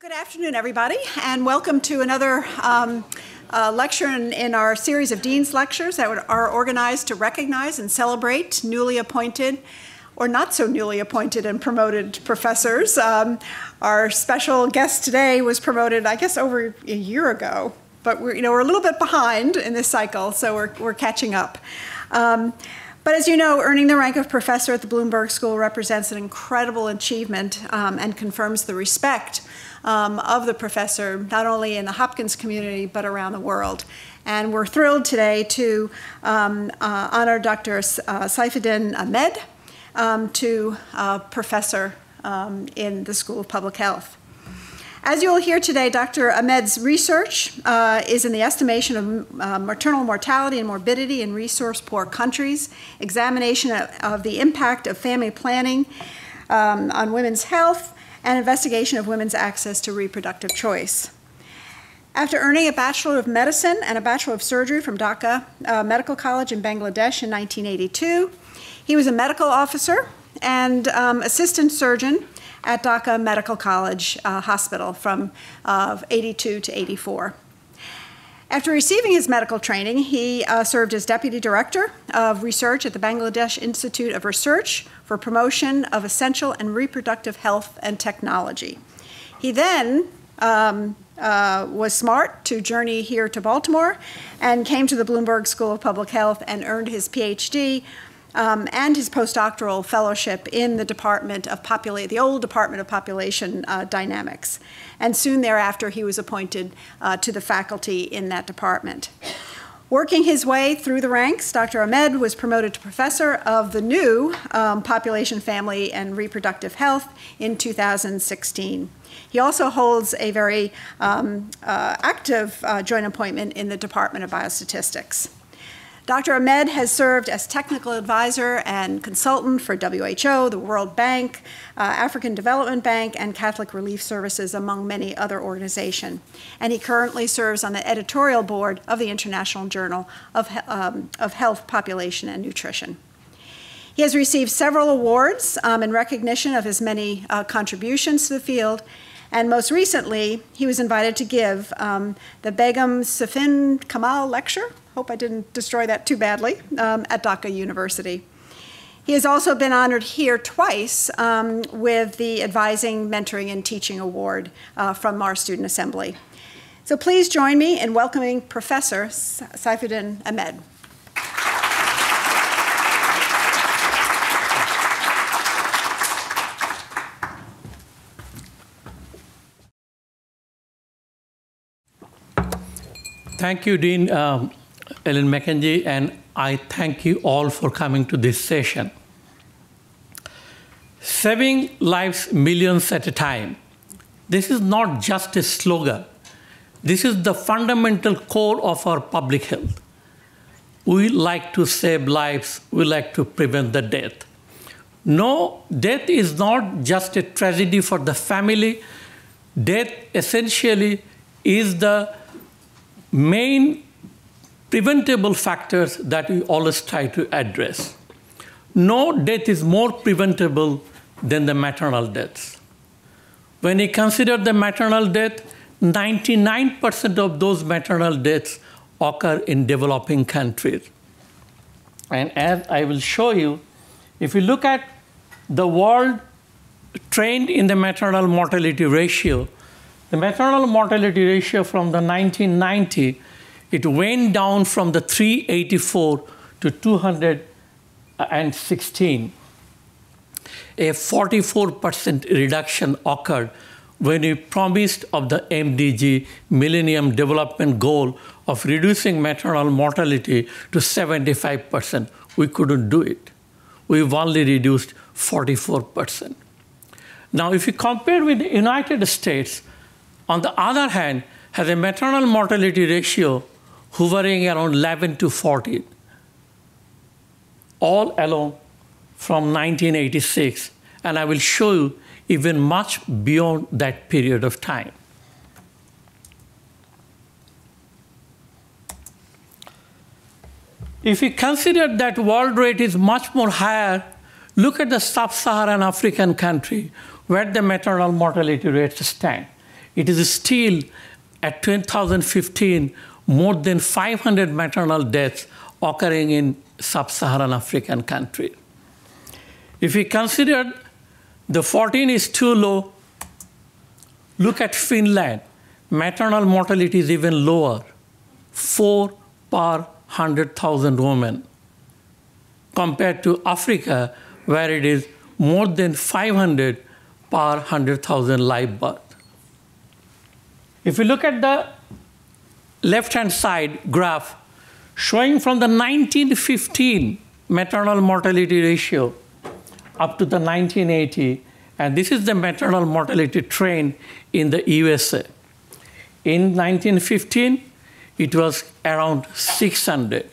Good afternoon, everybody, and welcome to another lecture in our series of Dean's Lectures that are organized to recognize and celebrate newly appointed or not so newly appointed and promoted professors. Our special guest today was promoted, I guess, over a year ago, but we're a little bit behind in this cycle, so we're catching up. But as you know, earning the rank of professor at the Bloomberg School represents an incredible achievement and confirms the respect of the professor, not only in the Hopkins community, but around the world. And we're thrilled today to honor Dr. Saifuddin Ahmed to professor in the School of Public Health. As you'll hear today, Dr. Ahmed's research is in the estimation of maternal mortality and morbidity in resource-poor countries, examination of the impact of family planning on women's health, and investigation of women's access to reproductive choice. After earning a Bachelor of Medicine and a Bachelor of Surgery from Dhaka Medical College in Bangladesh in 1982, he was a medical officer and assistant surgeon at Dhaka Medical College Hospital from 82 to 84. After receiving his medical training, he served as Deputy Director of Research at the Bangladesh Institute of Research for Promotion of Essential and Reproductive Health and Technology. He then was smart to journey here to Baltimore and came to the Bloomberg School of Public Health and earned his PhD and his postdoctoral fellowship in the the old Department of Population Dynamics. And soon thereafter, he was appointed to the faculty in that department. Working his way through the ranks, Dr. Ahmed was promoted to professor of the new Population, Family, and Reproductive Health in 2016. He also holds a very active joint appointment in the Department of Biostatistics. Dr. Ahmed has served as technical advisor and consultant for WHO, the World Bank, African Development Bank, and Catholic Relief Services, among many other organizations. And he currently serves on the editorial board of the International Journal of Health, Population, and Nutrition. He has received several awards in recognition of his many contributions to the field. And most recently, he was invited to give the Begum Safin Kamal Lecture. Hope I didn't destroy that too badly, at Dhaka University. He has also been honored here twice with the Advising, Mentoring, and Teaching Award from our Student Assembly. So please join me in welcoming Professor Saifuddin Ahmed. Thank you, Dean Ellen McKenzie, and I thank you all for coming to this session. Saving lives millions at a time. This is not just a slogan. This is the fundamental core of our public health. We like to save lives. We like to prevent the death. No, death is not just a tragedy for the family. Death essentially is the main preventable factors that we always try to address. No death is more preventable than the maternal deaths. When you consider the maternal death, 99% of those maternal deaths occur in developing countries. And as I will show you, if you look at the world trend in the maternal mortality ratio, the maternal mortality ratio from the 1990, it went down from the 384 to 216. A 44% reduction occurred when we promised of the MDG, Millennium Development Goal, of reducing maternal mortality to 75%. We couldn't do it. We've only reduced 44%. Now, if you compare with the United States, on the other hand, has a maternal mortality ratio hovering around 11 to 14, all along from 1986. And I will show you even much beyond that period of time. If we consider that world rate is much more higher, look at the sub-Saharan African country where the maternal mortality rates stand. it is still at 2015 more than 500 maternal deaths occurring in sub-Saharan African countries. If we consider the 14 is too low, look at Finland. Maternal mortality is even lower, 4 per 100,000 women, compared to Africa, where it is more than 500 per 100,000 live birth. If you look at the left-hand side graph, showing from the 1915 maternal mortality ratio up to the 1980, and this is the maternal mortality trend in the USA. In 1915, it was around 600,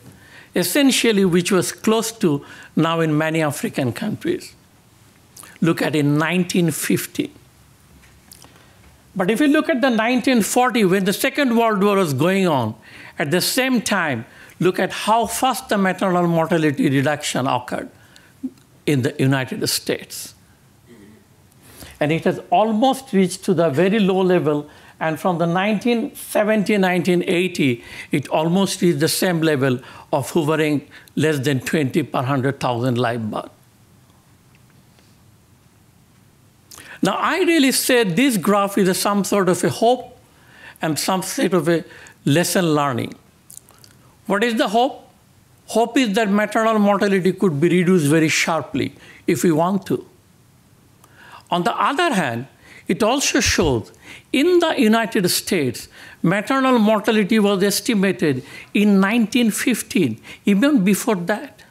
essentially which was close to now in many African countries. Look at in 1950. But if you look at the 1940, when the Second World War was going on, at the same time, look at how fast the maternal mortality reduction occurred in the United States. And it has almost reached to the very low level, and from the 1970, 1980, it almost reached the same level of hovering less than 20 per 100,000 live birth. Now, I really say this graph is some sort of a hope and some sort of a lesson learning. What is the hope? Hope is that maternal mortality could be reduced very sharply if we want to. On the other hand, it also shows in the United States, maternal mortality was estimated in 1915, even before that.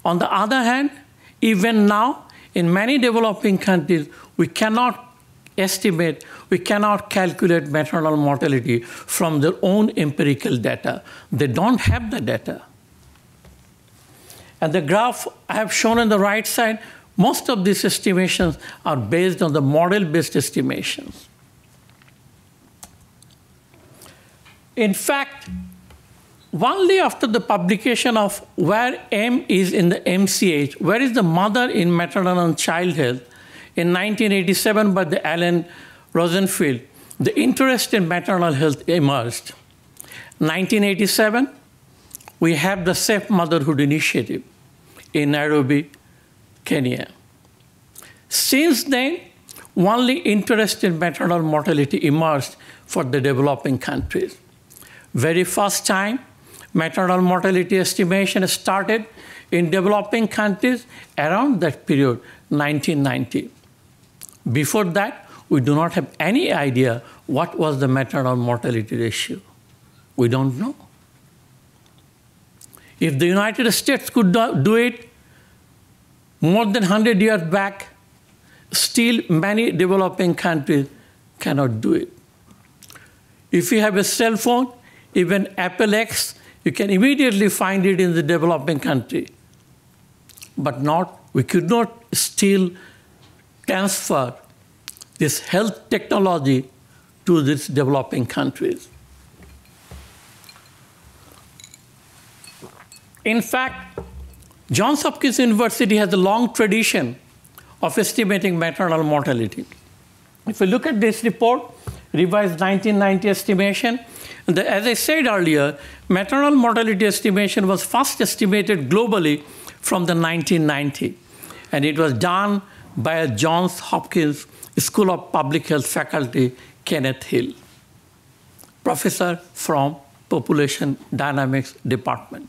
On the other hand, even now, in many developing countries, we cannot estimate, we cannot calculate maternal mortality from their own empirical data. They don't have the data. And the graph I have shown on the right side, most of these estimations are based on the model-based estimations. In fact, only after the publication of where M is in the MCH, where is the mother in maternal and child health, in 1987 by the Alan Rosenfield, the interest in maternal health emerged. 1987, we have the Safe Motherhood Initiative in Nairobi, Kenya. Since then, only interest in maternal mortality emerged for the developing countries. Very first time, maternal mortality estimation started in developing countries around that period, 1990. Before that, we do not have any idea what was the maternal mortality ratio. We don't know. If the United States could do it more than 100 years back, still many developing countries cannot do it. If you have a cell phone, even Apple X, you can immediately find it in the developing country. But we could not still transfer this health technology to these developing countries. In fact, Johns Hopkins University has a long tradition of estimating maternal mortality. If you look at this report, revised 1990 estimation, as I said earlier, maternal mortality estimation was first estimated globally from the 1990, and it was done by a Johns Hopkins School of Public Health faculty, Kenneth Hill, professor from Population Dynamics Department.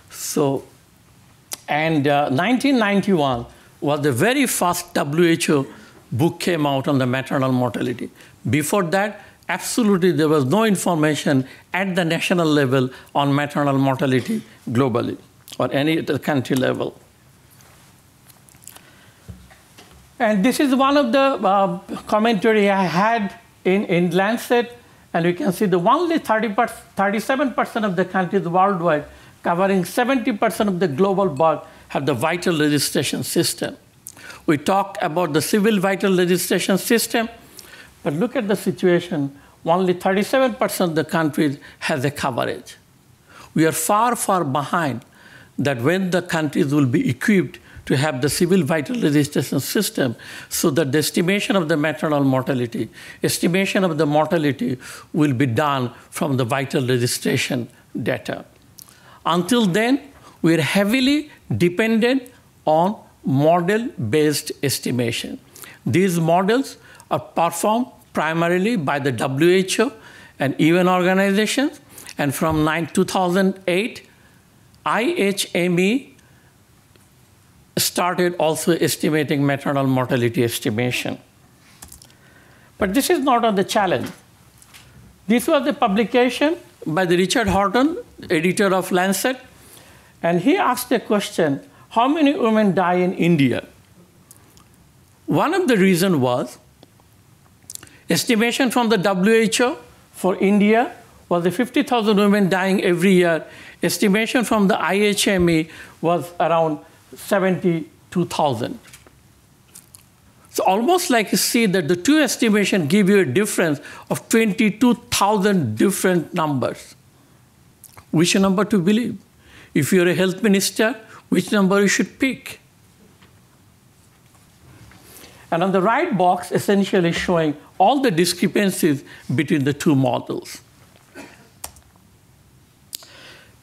So, and 1991 was the very first WHO book came out on the maternal mortality. Before that, absolutely there was no information at the national level on maternal mortality globally or any at the country level. And this is one of the commentary I had in Lancet, and you can see the only 37% of the countries worldwide, covering 70% of the global birth, have the vital registration system. We talk about the civil vital registration system, but look at the situation. Only 37% of the countries has a coverage. We are far, far behind that when the countries will be equipped to have the civil vital registration system so that the estimation of the maternal mortality, estimation of the mortality will be done from the vital registration data. Until then, we are heavily dependent on model-based estimation. These models are performed primarily by the WHO and UN organizations, and from 2008, IHME started also estimating maternal mortality estimation. But this is not on the challenge. This was a publication by the Richard Horton, editor of Lancet, and he asked a question, how many women die in India? One of the reasons was estimation from the WHO for India was the 50,000 women dying every year. Estimation from the IHME was around 72,000. So almost like you see that the two estimations give you a difference of 22,000 different numbers. Which number to believe? If you're a health minister, which number you should pick? And on the right box, essentially showing all the discrepancies between the two models.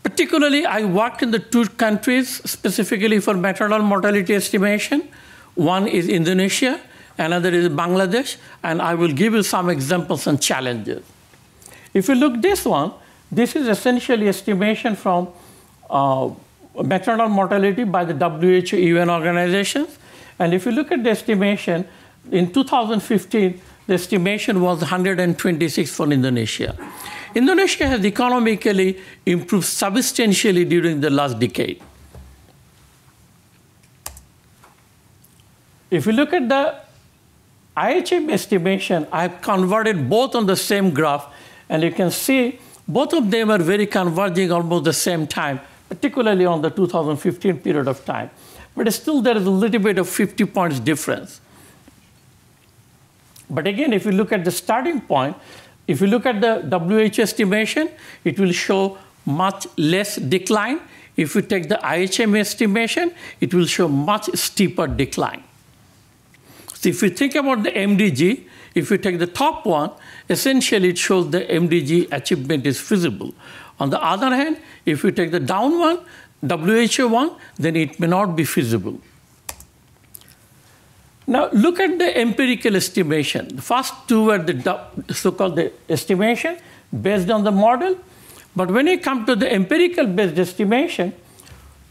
Particularly, I worked in the two countries specifically for maternal mortality estimation. One is Indonesia, another is Bangladesh, and I will give you some examples and challenges. If you look this one, this is essentially estimation from maternal mortality by the WHO UN organizations. And if you look at the estimation, in 2015, the estimation was 126 for Indonesia. Indonesia has economically improved substantially during the last decade. If you look at the IHM estimation, I've converted both on the same graph, and you can see both of them are very converging almost the same time, particularly on the 2015 period of time. But still, there is a little bit of 50 points difference. But again, if you look at the starting point, if you look at the WHO estimation, it will show much less decline. If you take the IHM estimation, it will show much steeper decline. So if you think about the MDG, if you take the top one, essentially it shows the MDG achievement is feasible. On the other hand, if you take the down one, WHO one, then it may not be feasible. Now look at the empirical estimation. The first two were the so-called the estimation based on the model. But when you come to the empirical based estimation,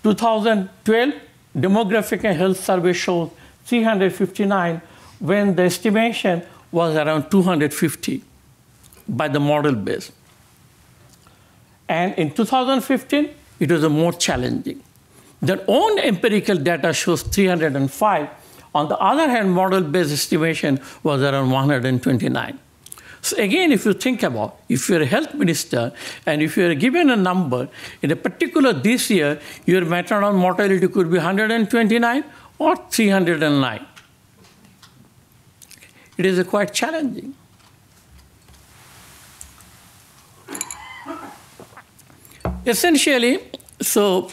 2012 Demographic and Health Survey shows 359 when the estimation was around 250 by the model base. And in 2015, it was more challenging. Their own empirical data shows 305. On the other hand, model-based estimation was around 129. So again, if you think about, if you're a health minister and if you're given a number, in a particular this year, your maternal mortality could be 129 or 309. It is quite challenging. Essentially, so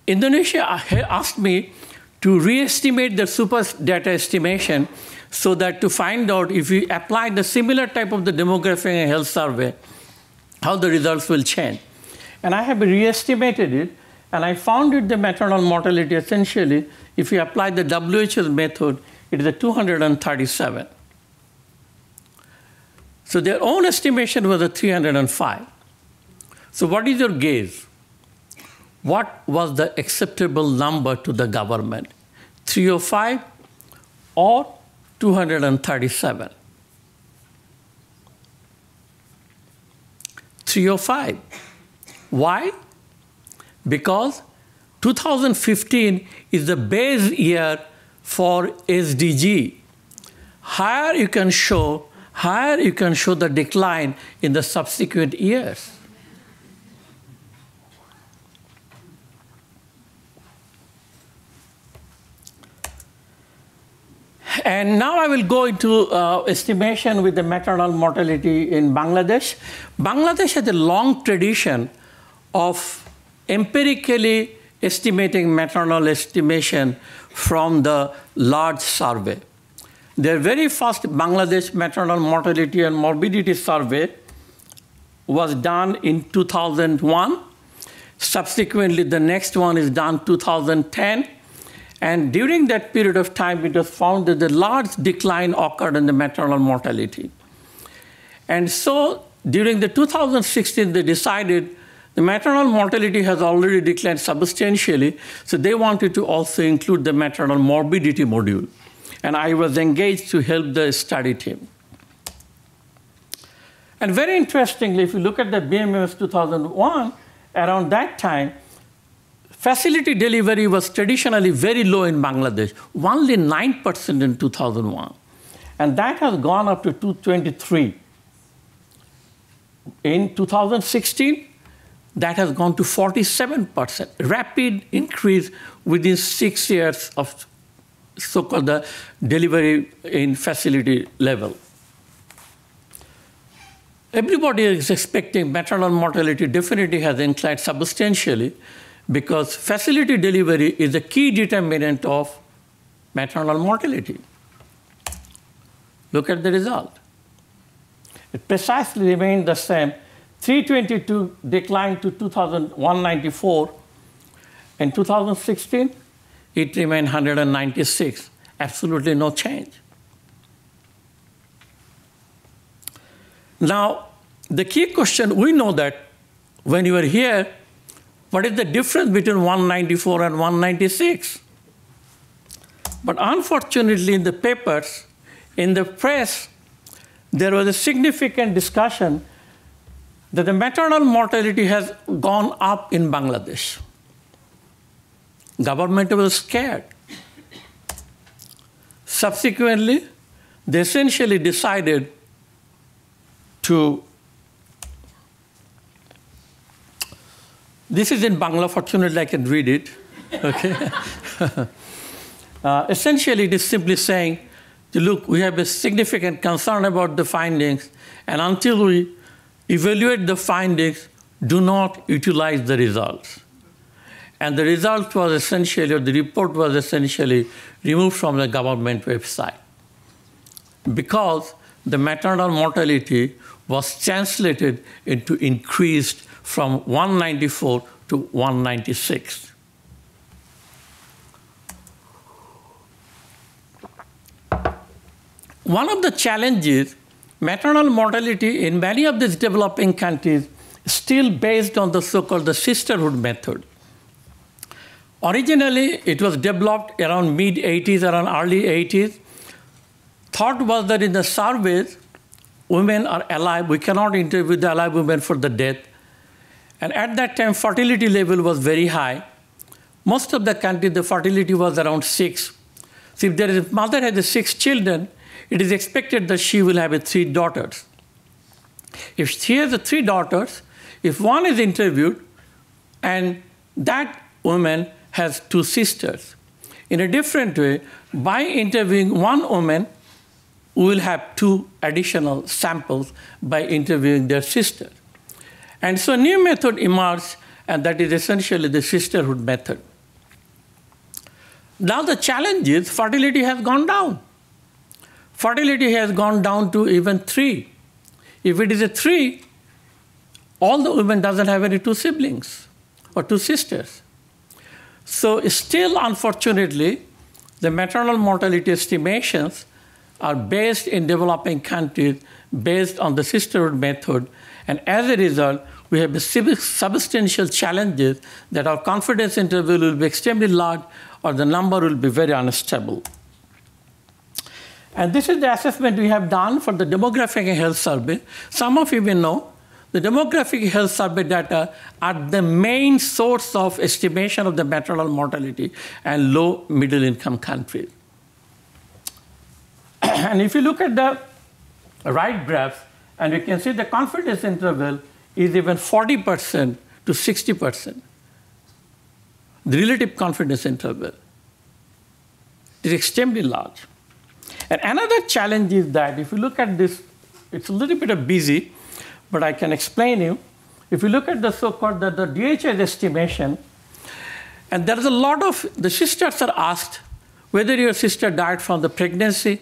Indonesia asked me to re-estimate the super data estimation so that to find out if we apply the similar type of the demographic and health survey, how the results will change. And I have re-estimated it, and I found it the maternal mortality essentially, if you apply the WHO's method, it is a 237. So their own estimation was a 305. So what is your guess? What was the acceptable number to the government? 305 or 237? 305. Why? Because 2015 is the base year for SDG. Higher you can show the decline in the subsequent years. And now I will go into estimation with the maternal mortality in Bangladesh. Bangladesh has a long tradition of empirically estimating maternal estimation from the large survey. Their very first Bangladesh maternal mortality and morbidity survey was done in 2001. Subsequently, the next one is done 2010. And during that period of time, it was found that the large decline occurred in the maternal mortality. And so during the 2016, they decided the maternal mortality has already declined substantially, so they wanted to also include the maternal morbidity module. And I was engaged to help the study team. And very interestingly, if you look at the BMMS 2001, around that time, facility delivery was traditionally very low in Bangladesh, only 9% in 2001. And that has gone up to 223. In 2016, that has gone to 47%, rapid increase within 6 years of so-called the delivery in facility level. Everybody is expecting maternal mortality definitely has inclined substantially because facility delivery is a key determinant of maternal mortality. Look at the result. It precisely remained the same. 322 declined to 194. In 2016, it remained 196. Absolutely no change. Now, the key question, we know that when you are here, what is the difference between 194 and 196? But unfortunately, in the papers, in the press, there was a significant discussion that the maternal mortality has gone up in Bangladesh. Government was scared. Subsequently, they essentially decided to, this is in Bangla, fortunately I can read it, okay? Essentially, it is simply saying, look, we have a significant concern about the findings, and until we evaluate the findings, do not utilize the results. And the result was essentially, or the report was essentially removed from the government website because the maternal mortality was translated into increased from 194 to 196. One of the challenges, maternal mortality in many of these developing countries is still based on the so-called the sisterhood method. Originally, it was developed around mid-80s, around early 80s. Thought was that in the surveys, women are alive. We cannot interview the alive women for the death. And at that time, fertility level was very high. Most of the countries, the fertility was around 6. So if there is a mother has 6 children, it is expected that she will have 3 daughters. If she has 3 daughters, if one is interviewed, and that woman has 2 sisters. In a different way, by interviewing one woman, we will have 2 additional samples by interviewing their sister. And so a new method emerged, and that is essentially the sisterhood method. Now the challenge is fertility has gone down. Fertility has gone down to even 3. If it is a 3, all the women doesn't have any 2 siblings or 2 sisters. So still, unfortunately, the maternal mortality estimations are based in developing countries based on the sisterhood method. And as a result, we have substantial challenges that our confidence interval will be extremely large or the number will be very unstable. And this is the assessment we have done for the demographic and health survey. Some of you may know the demographic health survey data are the main source of estimation of the maternal mortality and low middle income countries. And if you look at the right graph, and you can see the confidence interval is even 40% to 60%. The relative confidence interval is extremely large. And another challenge is that if you look at this, it's a little bit busy, but I can explain you. If you look at the so-called the DHS estimation, and there is a lot of, the sisters are asked whether your sister died from the pregnancy,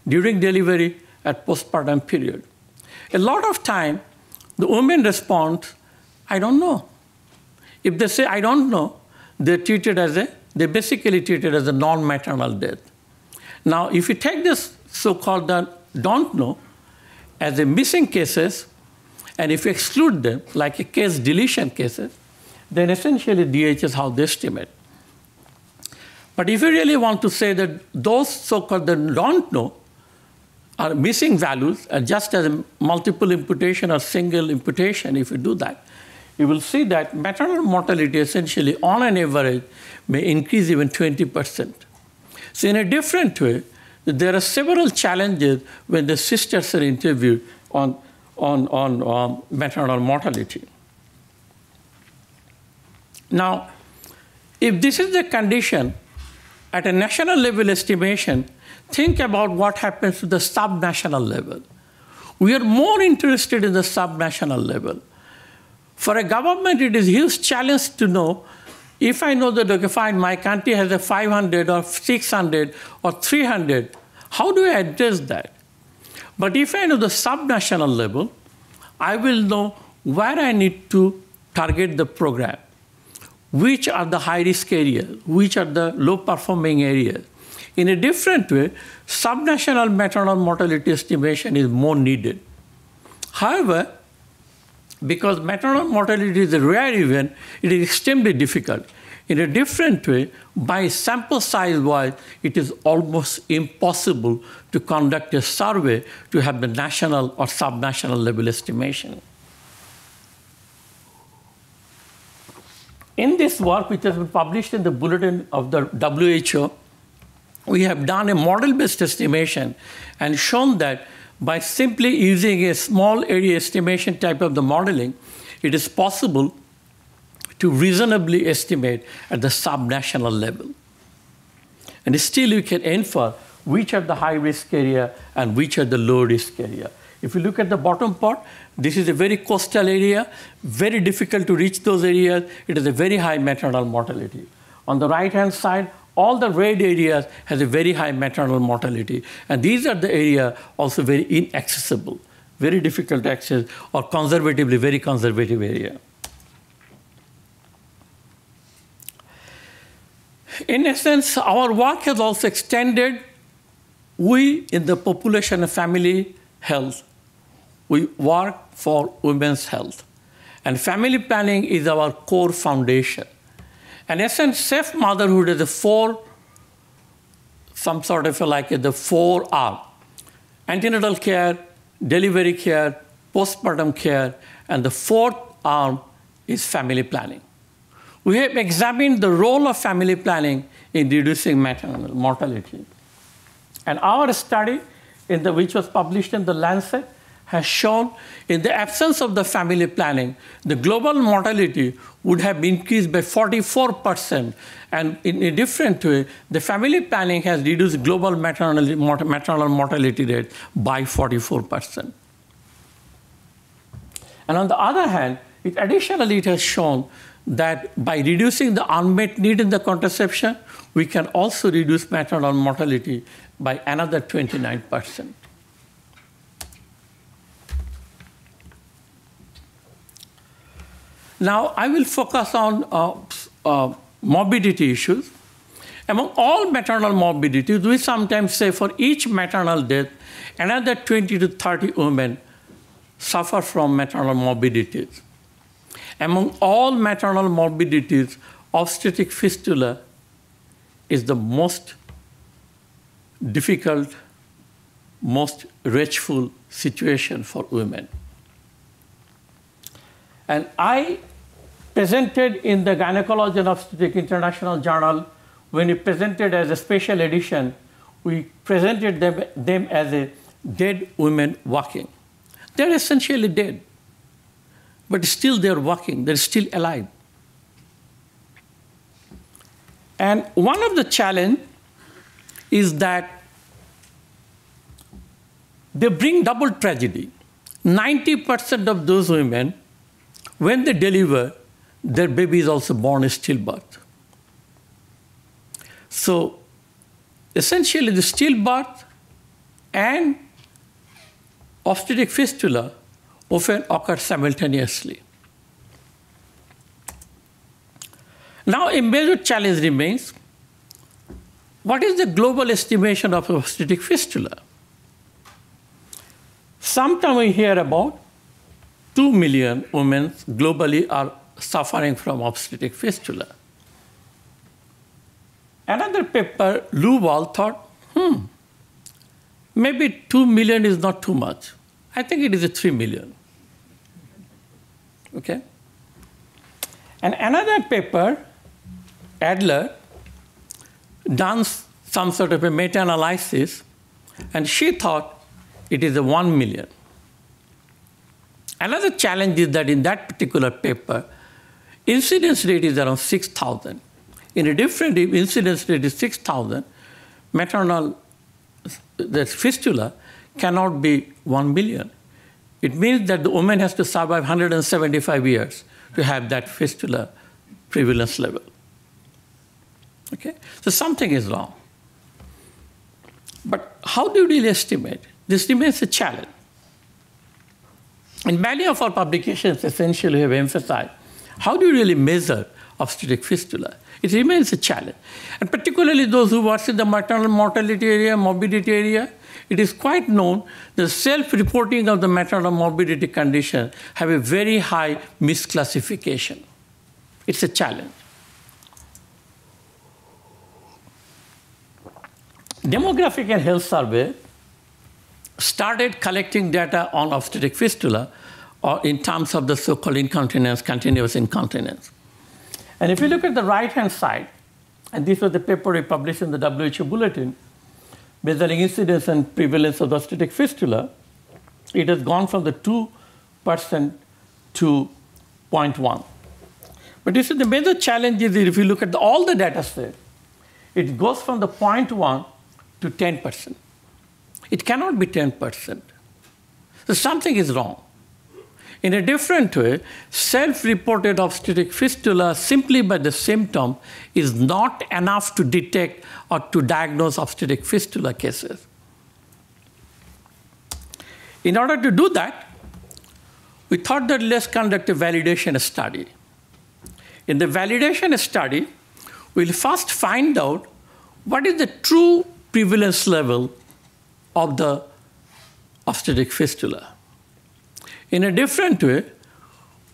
during delivery, at postpartum period. A lot of time, the women respond, I don't know. If they say, I don't know, they basically treat it as a non-maternal death. Now, if you take this so-called don't know as a missing cases, and if you exclude them, like a case deletion cases, then essentially DH is how they estimate. But if you really want to say that those so-called don't know are missing values, and just as a multiple imputation or single imputation, if you do that, you will see that maternal mortality essentially, on an average, may increase even 20%. So in a different way, there are several challenges when the sisters are interviewed on maternal mortality. Now, if this is the condition, at a national level estimation, think about what happens to the subnational level. We are more interested in the subnational level. For a government, it is a huge challenge to know, if I know that, okay, fine, my country has a 500 or 600 or 300, how do I address that? But if I know the subnational level, I will know where I need to target the program, which are the high-risk areas, which are the low-performing areas. In a different way, subnational maternal mortality estimation is more needed. However, because maternal mortality is a rare event, it is extremely difficult. In a different way, by sample size-wise, it is almost impossible to conduct a survey to have the national or subnational level estimation. In this work, which has been published in the Bulletin of the WHO, we have done a model-based estimation and shown that by simply using a small area estimation type of the modeling, it is possible to reasonably estimate at the subnational level. And still you can infer which are the high-risk area and which are the low-risk area. If you look at the bottom part, this is a very coastal area, very difficult to reach those areas. It is a very high maternal mortality. On the right-hand side, all the red areas has a very high maternal mortality. And these are the areas also very inaccessible, very difficult to access, or conservatively very conservative area. In essence, our work has also extended. We, in the population and family health, we work for women's health. And family planning is our core foundation. In essence, safe motherhood is the four R: antenatal care, delivery care, postpartum care, and the fourth arm is family planning. We have examined the role of family planning in reducing maternal mortality. And our study, which was published in The Lancet, has shown in the absence of the family planning, the global mortality would have increased by 44%. And in a different way, the family planning has reduced global maternal mortality rate by 44%. And on the other hand, additionally, it has shown that by reducing the unmet need in the contraception, we can also reduce maternal mortality by another 29%. Now, I will focus on morbidity issues. Among all maternal morbidities, we sometimes say for each maternal death, another 20 to 30 women suffer from maternal morbidities. Among all maternal morbidities, obstetric fistula is the most difficult, most wretchful situation for women. And I presented in the Gynecology and Obstetrics International Journal, when we presented as a special edition, we presented them as a dead women walking. They're essentially dead, but still they're walking, they're still alive. And one of the challenges is that they bring double tragedy. 90% of those women, when they deliver, their baby is also born in stillbirth. So essentially the stillbirth and obstetric fistula often occur simultaneously. Now, a major challenge remains: what is the global estimation of obstetric fistula? Sometimes we hear about 2 million women globally are suffering from obstetric fistula. Another paper, Luval, thought, maybe 2 million is not too much. I think it is a 3 million. Okay? And another paper, Adler, done some sort of a meta-analysis, and she thought it is a 1 million. Another challenge is that in that particular paper, incidence rate is around 6,000. In a different incidence rate is 6,000, maternal the fistula cannot be 1 million. It means that the woman has to survive 175 years to have that fistula prevalence level. Okay? So something is wrong. But how do you really estimate? This remains a challenge. In many of our publications, essentially, have emphasized how do you really measure obstetric fistula? It remains a challenge. And particularly those who work in the maternal mortality area, morbidity area, it is quite known that self-reporting of the maternal morbidity condition have a very high misclassification. It's a challenge. Demographic and Health Survey started collecting data on obstetric fistula, or in terms of the so-called incontinence, continuous incontinence. And if you look at the right-hand side, and this was the paper we published in the WHO Bulletin, measuring incidence and prevalence of obstetric fistula, it has gone from the 2% to 0.1. But you see, the major challenge is if you look at all the data set, it goes from the 0.1 to 10%. It cannot be 10%. So something is wrong. In a different way, self-reported obstetric fistula simply by the symptom is not enough to detect or to diagnose obstetric fistula cases. In order to do that, we thought that let's conduct a validation study. In the validation study, we'll first find out what is the true prevalence level of the obstetric fistula. In a different way,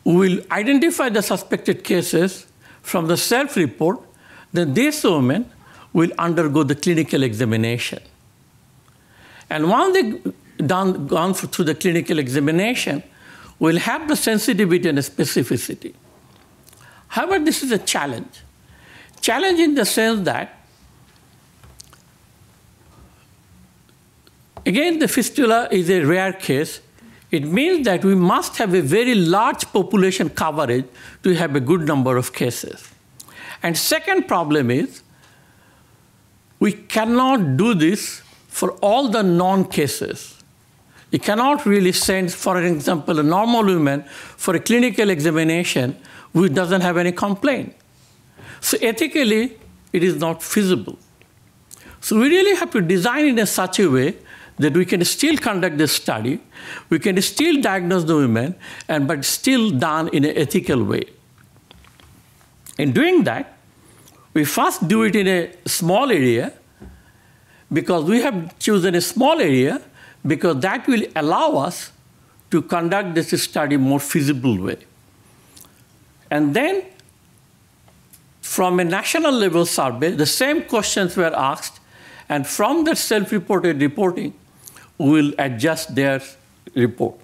we will identify the suspected cases from the self-report, then these women will undergo the clinical examination. And once they've gone through the clinical examination, we'll have the sensitivity and the specificity. However, this is a challenge. Challenge in the sense that, again, the fistula is a rare case. It means that we must have a very large population coverage to have a good number of cases. And second problem is, we cannot do this for all the non-cases. You cannot really send, for example, a normal woman for a clinical examination who doesn't have any complaint. So ethically, it is not feasible. So we really have to design it in such a way that we can still conduct this study, we can still diagnose the women, but still done in an ethical way. In doing that, we first do it in a small area, because we have chosen a small area, because that will allow us to conduct this study more feasible way. And then, from a national level survey, the same questions were asked, and from that self-reported reporting, we will adjust their report.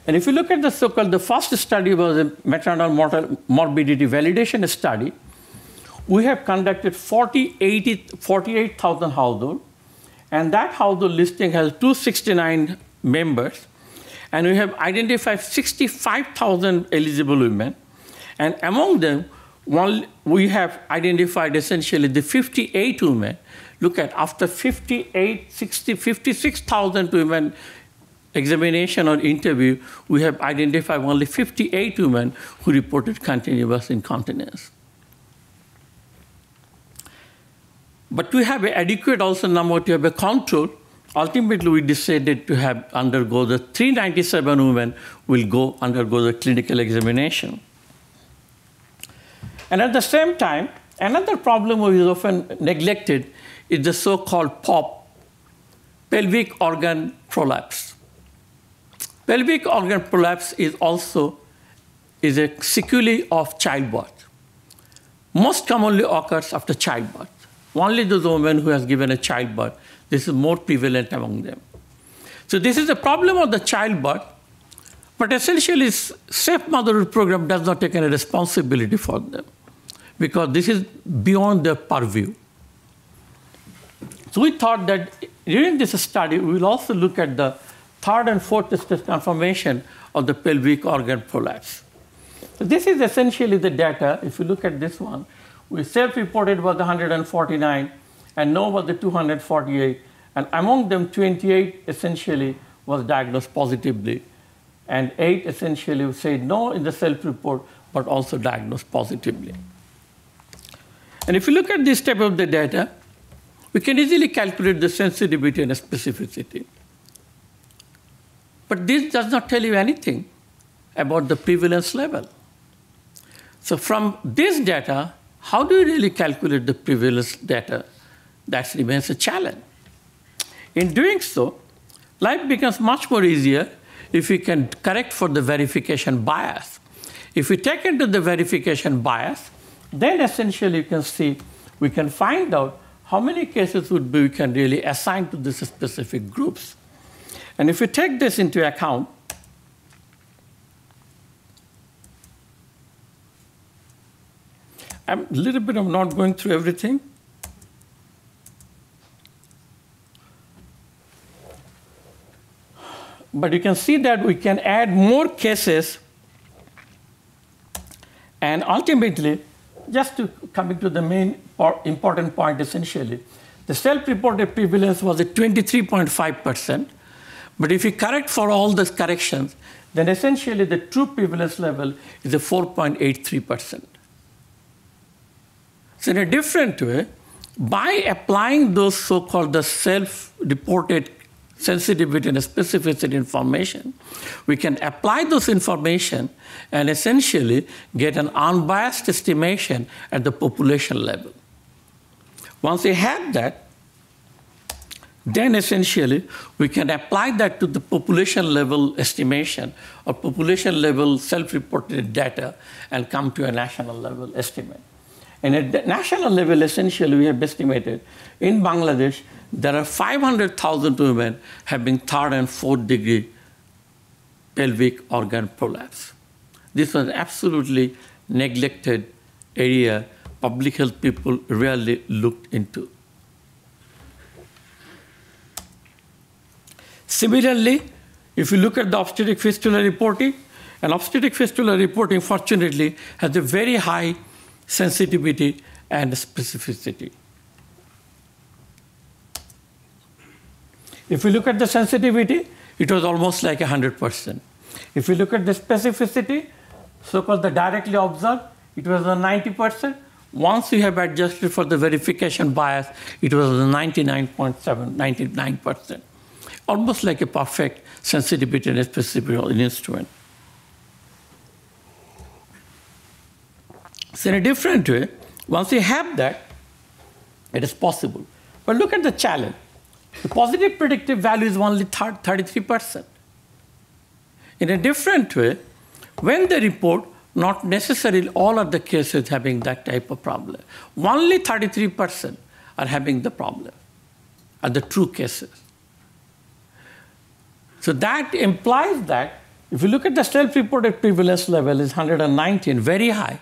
And if you look at the so-called, the first study was a maternal morbidity validation study. We have conducted 48,000 households, and that household listing has 269 members, and we have identified 65,000 eligible women, and among them, we have identified essentially the 58 women. Look at, after 56,000 women examination or interview, we have identified only 58 women who reported continuous incontinence. But to have an adequate also number to have a control, ultimately we decided to have undergo the 397 women will undergo the clinical examination. And at the same time, another problem which is often neglected is the so-called POP, pelvic organ prolapse. Pelvic organ prolapse is also a sequelae of childbirth. Most commonly occurs after childbirth. Only those women who has given a childbirth, this is more prevalent among them. So this is a problem of the childbirth, but essentially Safe Motherhood Program does not take any responsibility for them because this is beyond their purview. So we thought that during this study, we will also look at the third and fourth stage conformation of the pelvic organ prolapse. So this is essentially the data. If you look at this one, we self-reported was 149, and no was the 248. And among them, 28 essentially was diagnosed positively, and 8 essentially said no in the self-report, but also diagnosed positively. And if you look at this type of the data, we can easily calculate the sensitivity and specificity. But this does not tell you anything about the prevalence level. So from this data, how do you really calculate the prevalence data? That remains a challenge. In doing so, life becomes much more easier if we can correct for the verification bias. If we take into the verification bias, then essentially you can see, we can find out how many cases we can really assign to these specific groups. And if we take this into account, I'm a little bit of not going through everything. But you can see that we can add more cases, and ultimately, just to coming to the main important point essentially, the self-reported prevalence was at 23.5%, but if we correct for all those corrections, then essentially the true prevalence level is a 4.83%. So in a different way, by applying those so-called the self-reported sensitivity and specificity information, we can apply those information and essentially get an unbiased estimation at the population level. Once we have that, then essentially we can apply that to the population level estimation or population level self-reported data and come to a national level estimate. And at the national level, essentially, we have estimated in Bangladesh, there are 500,000 women having third and fourth degree pelvic organ prolapse. This was absolutely neglected area public health people rarely looked into. Similarly, if you look at the obstetric fistula reporting, and obstetric fistula reporting, fortunately, has a very high sensitivity and specificity. If we look at the sensitivity, it was almost like 100%. If we look at the specificity, so-called the directly observed, it was 90%. Once we have adjusted for the verification bias, it was 99.7, 99%. Almost like a perfect sensitivity and specificity in instrument. So in a different way, once we have that, it is possible. But look at the challenge. The positive predictive value is only 33%. In a different way, when they report, not necessarily all of the cases having that type of problem. Only 33% are having the problem, are the true cases. So that implies that if you look at the self-reported prevalence level is 119, very high.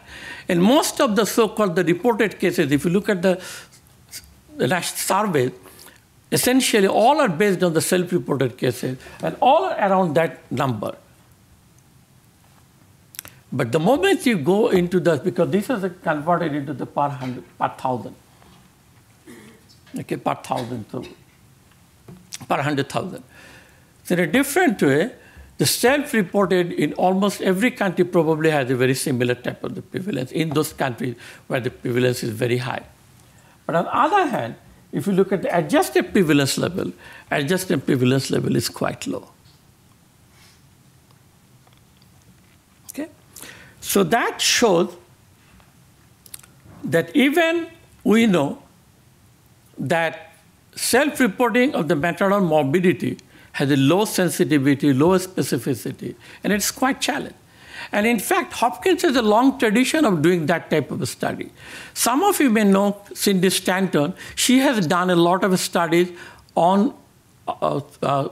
And most of the so-called the reported cases, if you look at the survey, essentially all are based on the self-reported cases, and all are around that number. But the moment you go into the, because this is converted into the per 1,000, okay, per 1,000, so per 100,000. So in a different way, the self-reported in almost every country probably has a very similar type of the prevalence in those countries where the prevalence is very high. But on the other hand, if you look at the adjusted prevalence level is quite low. Okay? So that shows that even we know that self-reporting of the maternal morbidity has a low sensitivity, low specificity, and it's quite challenging. And in fact, Hopkins has a long tradition of doing that type of a study. Some of you may know Cindy Stanton. She has done a lot of studies on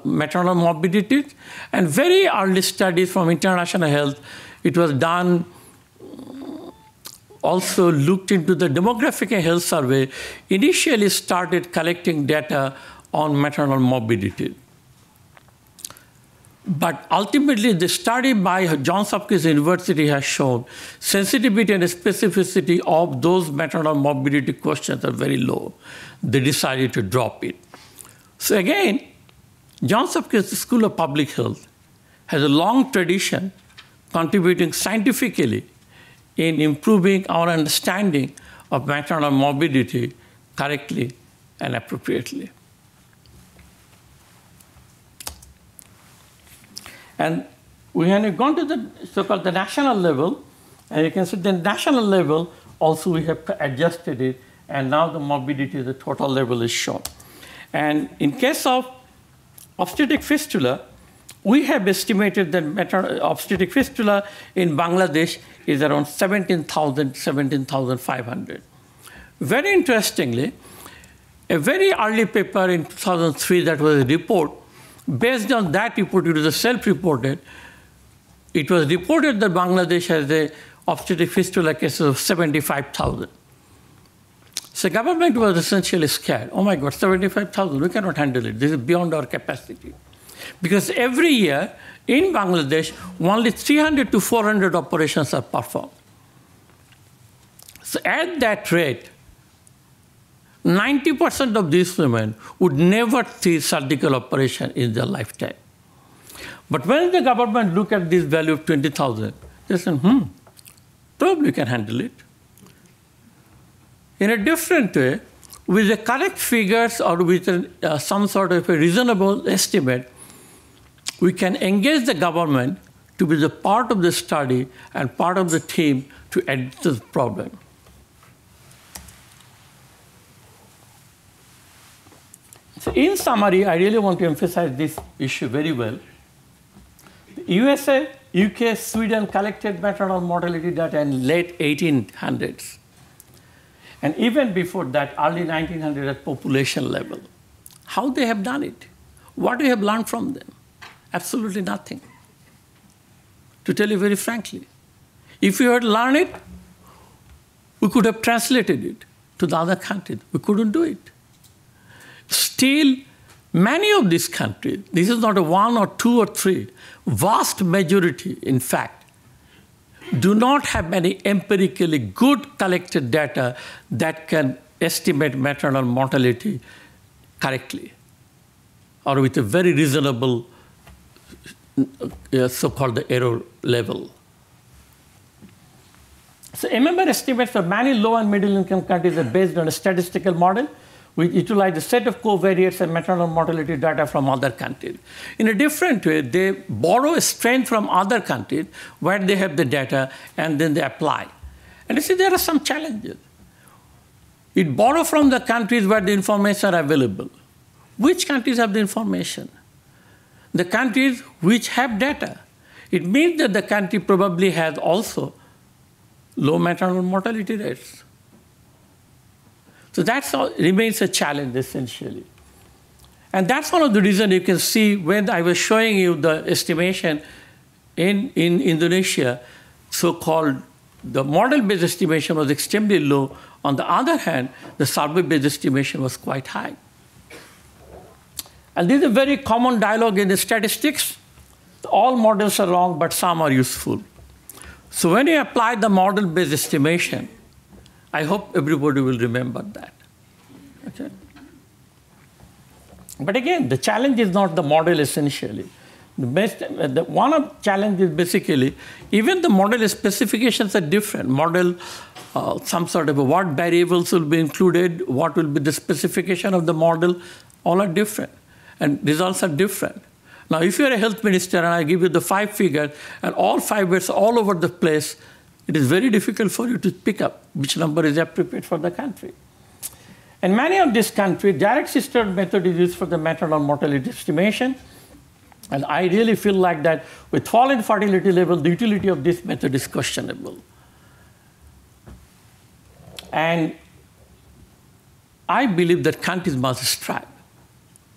maternal morbidity, and very early studies from International Health. It was done, also looked into the demographic and health survey, initially started collecting data on maternal morbidity. But ultimately, the study by Johns Hopkins University has shown sensitivity and specificity of those maternal morbidity questions are very low. They decided to drop it. So again, Johns Hopkins School of Public Health has a long tradition contributing scientifically in improving our understanding of maternal morbidity correctly and appropriately. And we have gone to the so-called the national level, and you can see the national level also we have adjusted it, and now the morbidity, the total level is shown. And in case of obstetric fistula, we have estimated that obstetric fistula in Bangladesh is around 17,000, 17,500. Very interestingly, a very early paper in 2003 that was a report. Based on that report, it was self-reported. It was reported that Bangladesh has a obstetric fistula cases of 75,000. So government was essentially scared. Oh my God, 75,000, we cannot handle it. This is beyond our capacity. Because every year in Bangladesh, only 300 to 400 operations are performed. So at that rate, 90% of these women would never see surgical operation in their lifetime. But when the government look at this value of 20,000, they say, probably can handle it. In a different way, with the correct figures or with some sort of a reasonable estimate, we can engage the government to be the part of the study and part of the team to address this problem. So in summary, I really want to emphasize this issue very well. The USA, UK, Sweden collected maternal mortality data in late 1800s. And even before that, early 1900s at population level. How they have done it? What we have learned from them? Absolutely nothing. To tell you very frankly. If we had learned it, we could have translated it to the other countries. We couldn't do it. Still, many of these countries, this is not a one or two or three, vast majority, in fact, do not have any empirically good collected data that can estimate maternal mortality correctly or with a very reasonable so-called error level. So MMR estimates for many low and middle income countries are based on a statistical model. We utilize a set of covariates and maternal mortality data from other countries. In a different way, they borrow a strength from other countries where they have the data, and then they apply. And you see, there are some challenges. It borrows from the countries where the information are available. Which countries have the information? The countries which have data. It means that the country probably has also low maternal mortality rates. So that remains a challenge, essentially. And that's one of the reasons you can see when I was showing you the estimation in Indonesia, so-called the model-based estimation was extremely low. On the other hand, the survey-based estimation was quite high. And this is a very common dialogue in the statistics. All models are wrong, but some are useful. So when you apply the model-based estimation, I hope everybody will remember that. Okay? But again, the challenge is not the model essentially. One of the challenges basically, even the model specifications are different. Model, some sort of what variables will be included, what will be the specification of the model, all are different. And results are different. Now, if you're a health minister and I give you the 5 figures and all 5 bits all over the place, it is very difficult for you to pick up which number is appropriate for the country. In many of these countries, direct sister method is used for the maternal mortality estimation. And I really feel like that with fall in fertility level, the utility of this method is questionable. And I believe that countries must strive.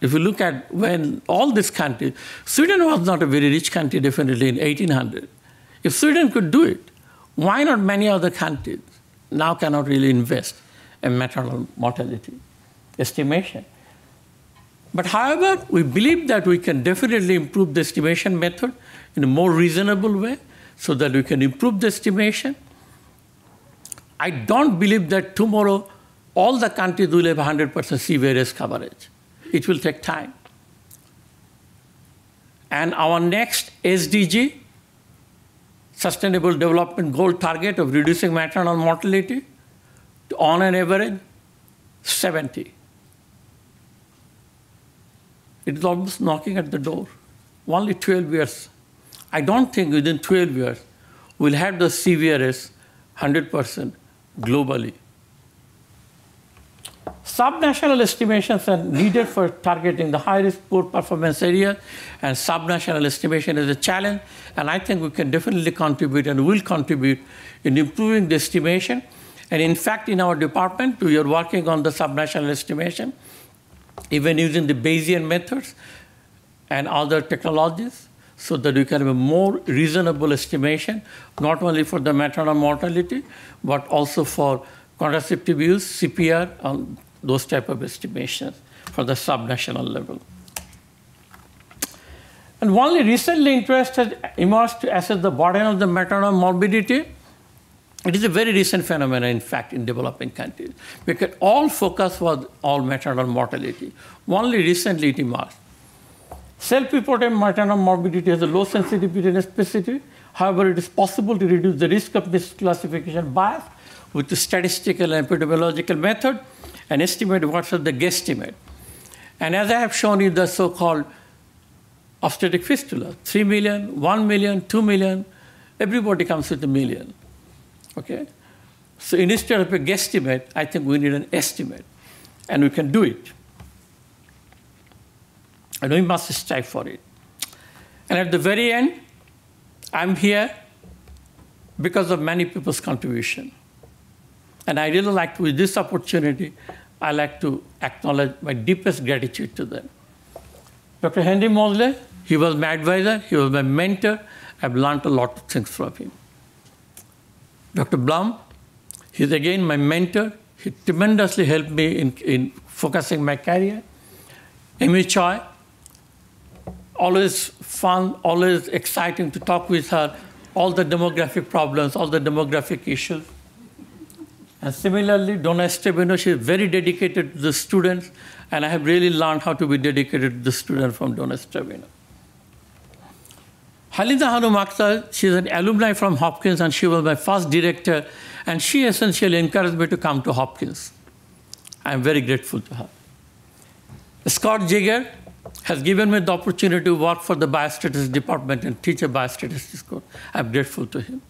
If you look at when all these countries, Sweden was not a very rich country definitely in 1800. If Sweden could do it, why not many other countries now cannot really invest in maternal mortality estimation? But however, we believe that we can definitely improve the estimation method in a more reasonable way so that we can improve the estimation. I don't believe that tomorrow all the countries will have 100% C-various coverage. It will take time. And our next SDG, Sustainable Development Goal target of reducing maternal mortality to on an average 70. It is almost knocking at the door. Only 12 years. I don't think within 12 years we'll have the CVRS 100% globally. Subnational estimations are needed for targeting the high-risk, poor performance area, and subnational estimation is a challenge, and I think we can definitely contribute and will contribute in improving the estimation. And in fact, in our department, we are working on the subnational estimation, even using the Bayesian methods and other technologies, so that we can have a more reasonable estimation, not only for the maternal mortality, but also for contraceptive use, CPR, and those type of estimations for the subnational level. And only recently interest has emerged to assess the burden of the maternal morbidity. It is a very recent phenomenon, in fact, in developing countries, because all focus was all maternal mortality. Only recently it emerged. Self-reported maternal morbidity has a low sensitivity and specificity. However, it is possible to reduce the risk of misclassification bias with the statistical and epidemiological method and estimate what's the guesstimate. And as I have shown you, the so-called obstetric fistula, 3 million, 1 million, 2 million, everybody comes with a million. Okay? So instead of a guesstimate, I think we need an estimate, and we can do it. And we must strive for it. And at the very end, I'm here because of many people's contribution. And I really like to, with this opportunity, I like to acknowledge my deepest gratitude to them. Dr. Henry Mosley, he was my advisor, he was my mentor. I've learned a lot of things from him. Dr. Blum, he's again my mentor. He tremendously helped me in focusing my career. Amy Choi, always fun, always exciting to talk with her, all the demographic problems, all the demographic issues. And similarly, Donna Estevino, she is very dedicated to the students, and I have really learned how to be dedicated to the students from Donna Estevino. Halida Hanum Akhtar, she is an alumni from Hopkins, and she was my first director, and she essentially encouraged me to come to Hopkins. I am very grateful to her. Scott Jigger has given me the opportunity to work for the biostatistics department and teach a biostatistics course. I'm grateful to him.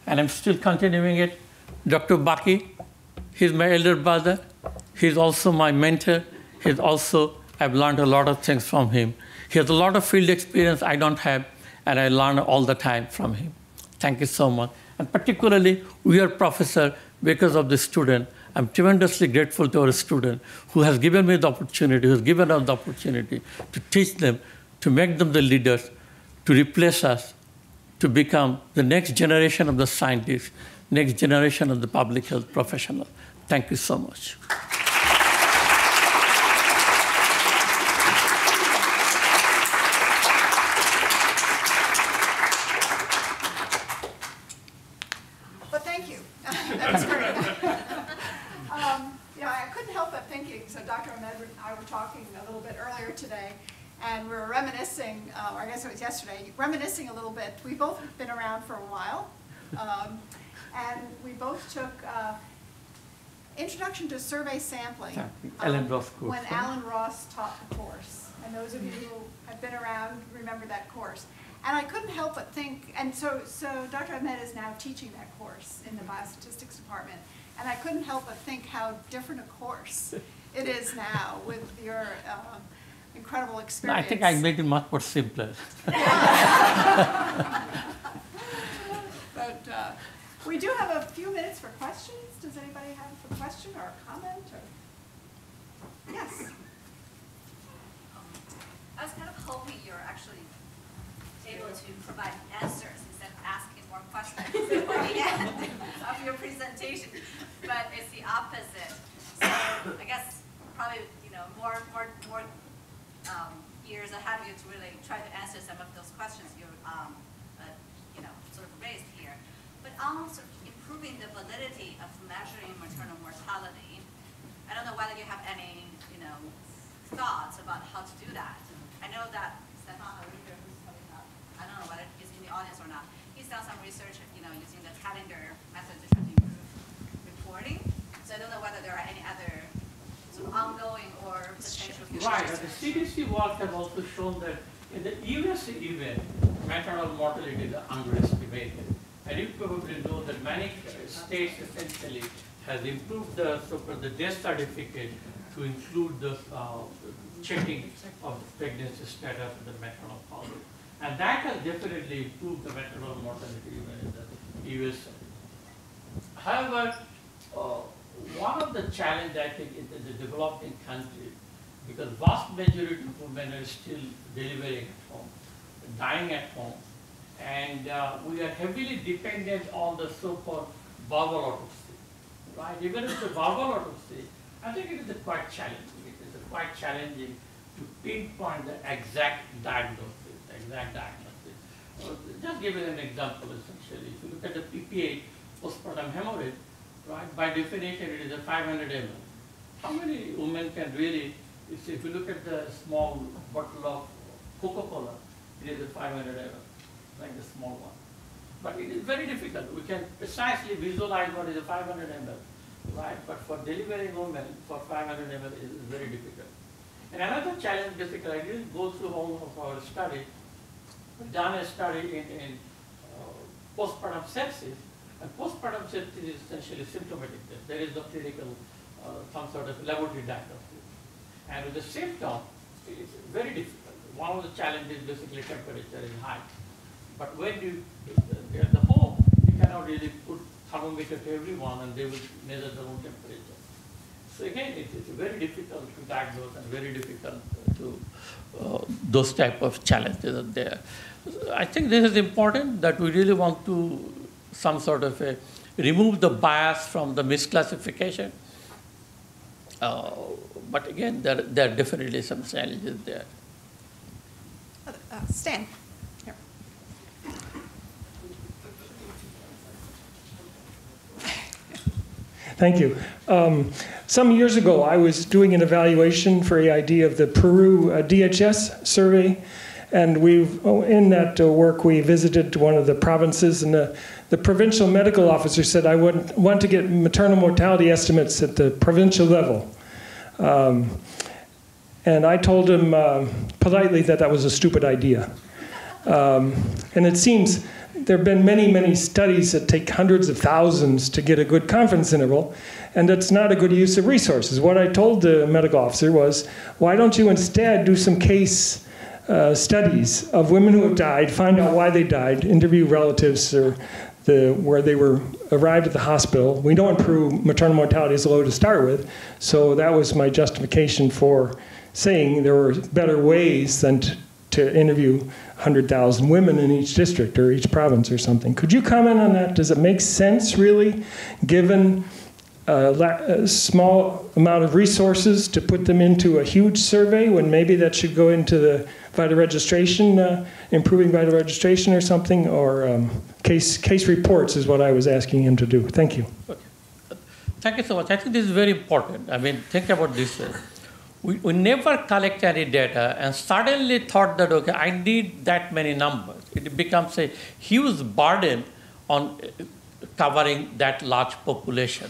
And I'm still continuing it. Dr. Baki, he's my elder brother. He's also my mentor. I've learned a lot of things from him. He has a lot of field experience I don't have, and I learn all the time from him. Thank you so much. And particularly, we are professor because of the student. I'm tremendously grateful to our student who has given me the opportunity, who has given us the opportunity to teach them, to make them the leaders, to replace us, to become the next generation of the scientists, next generation of the public health professionals. Thank you so much. Well, thank you. That was great. I couldn't help but thinking, so Dr. Ahmed and I were talking a little bit earlier today, and we were reminiscing reminiscing, or I guess it was yesterday, reminiscing a little bit. We've both been around for a while, and we both took Introduction to Survey Sampling Alan Ross course, when Alan Ross taught the course. And those of you who have been around remember that course. And I couldn't help but think, and so Dr. Ahmed is now teaching that course in the biostatistics department. And I couldn't help but think how different a course it is now with your incredible experience. I think I made it much more simpler. But we do have a few minutes for questions. Does anybody have a question or a comment? Or? Yes. I was kind of hoping you're actually able to provide answers instead of asking more questions at the end of your presentation, but it's the opposite. So I guess probably more years ahead of you to really try to answer some of those questions you sort of raised here. But on sort of improving the validity of measuring maternal mortality, I don't know whether you have any thoughts about how to do that. I know that Stefan, who's probably not, I don't know whether he's in the audience or not, he's done some research, using the calendar method to try to improve reporting. So I don't know whether there are any other sort of ongoing or potential future Right, research. the CDC work has also shown that in the USA even, maternal mortality is underestimated. And you probably know that many states essentially has improved the so-called death certificate to include the checking of the pregnancy status of the maternal father. And that has definitely improved the maternal mortality even in the USA. However, one of the challenges I think in the developing countries, because vast majority of women are still delivering at home, dying at home, and we are heavily dependent on the so-called verbal autopsy, right? Even with the verbal autopsy, I think it is quite challenging. It is quite challenging to pinpoint the exact diagnosis. Just give you an example, essentially. If you look at the PPH, postpartum hemorrhage, right? By definition, it is a 500 ml. How many women can really, if you look at the small bottle of Coca-Cola, it is a 500 ml, like the small one. But it is very difficult. We can precisely visualize what is a 500 ml, right? But for delivering women for 500 ml is very difficult. And another challenge, basically, I didn't go through all of our study. We've done a study in postpartum sepsis, and postpartum sepsis is essentially symptomatic. There is no clinical, some sort of laboratory diagnosis. And with the symptom, it's very difficult. One of the challenges is basically temperature is high. But when you are at the home, you cannot really put thermometer to everyone and they will measure their own temperature. So again, it's very difficult to diagnose and very difficult to, those type of challenges are there. I think this is important that we really want to some sort of remove the bias from the misclassification. But again, there are definitely some challenges there. Stan. Here. Thank you. Some years ago, I was doing an evaluation for AID of the Peru DHS survey, and in that work we visited one of the provinces, and the provincial medical officer said, I want to get maternal mortality estimates at the provincial level. And I told him politely that was a stupid idea. And it seems there have been many, many studies that take hundreds of thousands to get a good confidence interval, and that's not a good use of resources. What I told the medical officer was, why don't you instead do some case studies of women who have died, find out why they died, interview relatives or where they were arrived at the hospital. We know in Peru maternal mortality is low to start with, so that was my justification for saying there were better ways than to interview 100,000 women in each district or each province or something. Could you comment on that? Does it make sense, really, given a small amount of resources to put them into a huge survey when maybe that should go into the vital registration, improving vital registration or something, or case reports is what I was asking him to do. Thank you. Okay. Thank you so much. I think this is very important. I mean, think about this. We never collect any data and suddenly thought that, okay, I need that many numbers. It becomes a huge burden on covering that large population.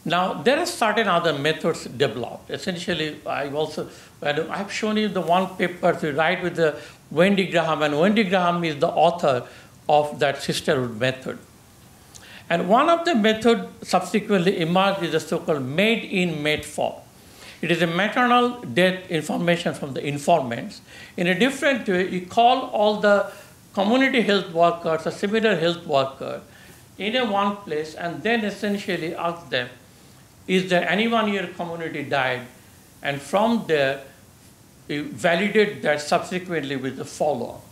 Now, there are certain other methods developed. Essentially, I've shown you the one paper to write with the Wendy Graham, and Wendy Graham is the author of that sisterhood method. And one of the methods subsequently emerged is the so-called made-in, made-for. It is a maternal death information from the informants. In a different way, you call all the community health workers or similar health workers in a one place and then essentially ask them, is there anyone in your community died? And from there, you validate that subsequently with the follow-up.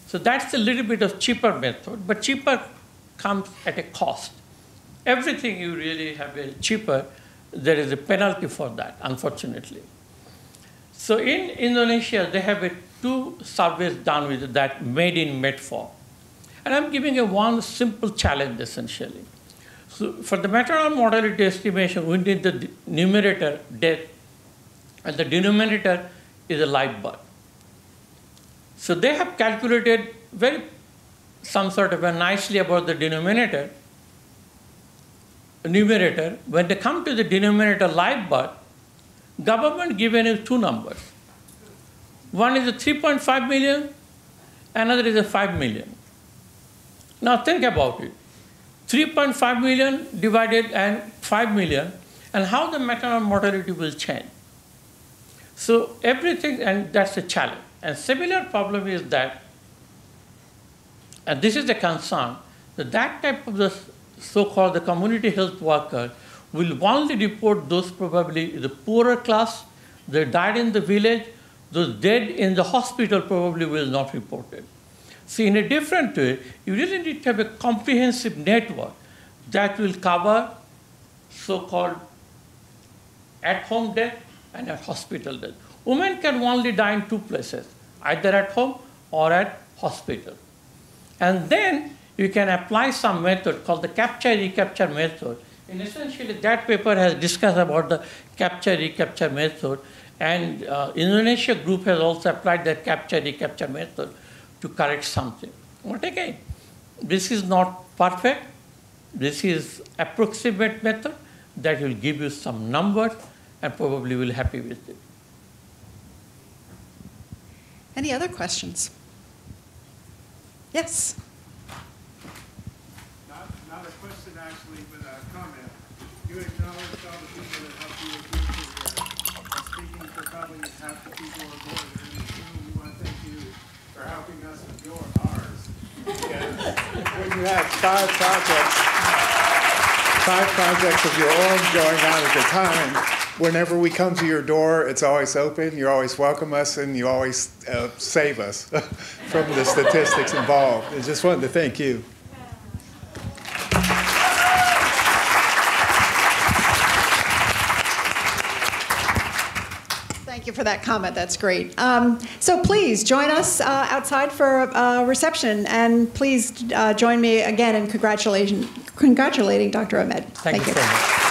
So that's a little bit of cheaper method, but cheaper comes at a cost. Everything you really have a cheaper, there is a penalty for that, unfortunately. So in Indonesia, they have 2 surveys done with that made-in, made-for. And I'm giving one simple challenge, essentially. So for the maternal mortality estimation, we need the numerator, death, and the denominator is a live birth. So they have calculated some sort of nicely about the numerator. When they come to the denominator live birth, government given is 2 numbers. One is a 3.5 million, another is a 5 million. Now think about it. 3.5 million divided and 5 million, and how the maternal mortality will change. So everything, and that's a challenge. And similar problem is that, and this is the concern, that type of the so-called the community health worker will only report those probably the poorer class, they died in the village, those dead in the hospital probably will not report it. See, in a different way, you really need to have a comprehensive network that will cover so-called at-home death and at hospital death. Women can only die in 2 places, either at home or at hospital. And then you can apply some method called the capture-recapture method. And essentially, that paper has discussed about the capture-recapture method, and Indonesia group has also applied that capture-recapture method to correct something. But again, this is not perfect. This is approximate method that will give you some numbers and probably will be happy with it. Any other questions? Yes. Not a question actually, but a comment. You acknowledged all the people that helped you with your speaking for probably half the people on board in this room. We want to thank you for helping us with ours. When you have 5 projects of your own going on at the time, whenever we come to your door, it's always open. You always welcome us, and you always save us from the statistics involved. I just wanted to thank you. Thank you for that comment. That's great. So please join us outside for a reception, and please join me again in congratulating Dr. Ahmed. Thank you so much.